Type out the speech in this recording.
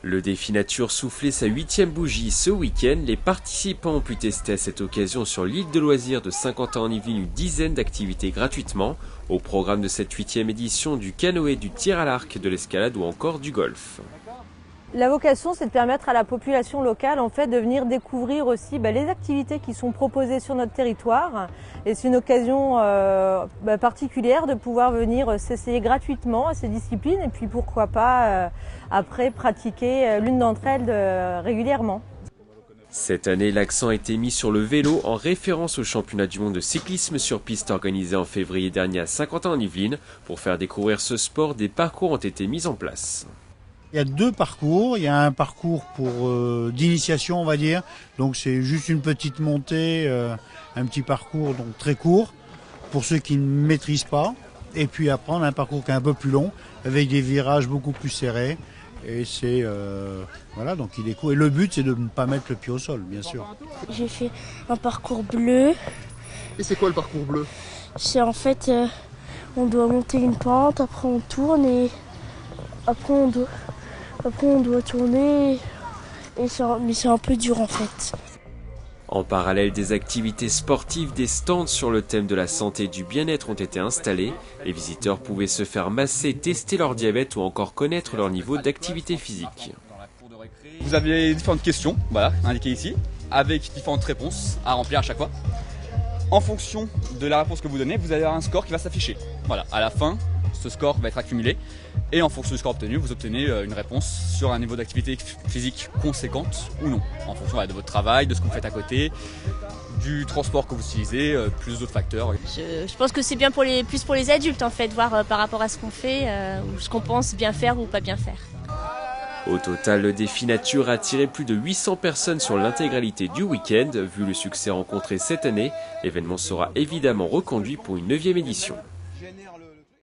Le défi nature soufflait sa 8e bougie ce week-end. Les participants ont pu tester à cette occasion sur l'île de loisirs de Saint-Quentin-en-Yvelines une dizaine d'activités gratuitement. Au programme de cette 8e édition, du canoë, du tir à l'arc, de l'escalade ou encore du golf. La vocation, c'est de permettre à la population locale de venir découvrir aussi les activités qui sont proposées sur notre territoire. Et c'est une occasion particulière de pouvoir venir s'essayer gratuitement à ces disciplines et puis pourquoi pas après pratiquer l'une d'entre elles régulièrement. Cette année, l'accent a été mis sur le vélo en référence au championnat du monde de cyclisme sur piste organisé en février dernier à Saint-Quentin-en-Yvelines. Pour faire découvrir ce sport, des parcours ont été mis en place. Il y a deux parcours. Il y a un parcours d'initiation, on va dire. Donc c'est juste une petite montée, un petit parcours donc très court pour ceux qui ne maîtrisent pas. Et puis après, on a un parcours qui est un peu plus long avec des virages beaucoup plus serrés. Et c'est voilà, donc il est court. Et le but, c'est de ne pas mettre le pied au sol, bien sûr. J'ai fait un parcours bleu. Et c'est quoi le parcours bleu? C'est en fait, on doit monter une pente, après on tourne et après on doit tourner. Mais c'est un peu dur en fait. En parallèle des activités sportives, des stands sur le thème de la santé et du bien-être ont été installés. Les visiteurs pouvaient se faire masser, tester leur diabète ou encore connaître leur niveau d'activité physique. Vous avez différentes questions, voilà, indiquées ici, avec différentes réponses à remplir à chaque fois. En fonction de la réponse que vous donnez, vous allez avoir un score qui va s'afficher. Voilà, à la fin, ce score va être accumulé et en fonction du score obtenu, vous obtenez une réponse sur un niveau d'activité physique conséquente ou non, en fonction de votre travail, de ce que vous faites à côté, du transport que vous utilisez, plus d'autres facteurs. Je pense que c'est bien plus pour les adultes en fait, voir par rapport à ce qu'on fait, ou ce qu'on pense bien faire ou pas bien faire. Au total, le défi nature a attiré plus de 800 personnes sur l'intégralité du week-end. Vu le succès rencontré cette année, l'événement sera évidemment reconduit pour une 9e édition.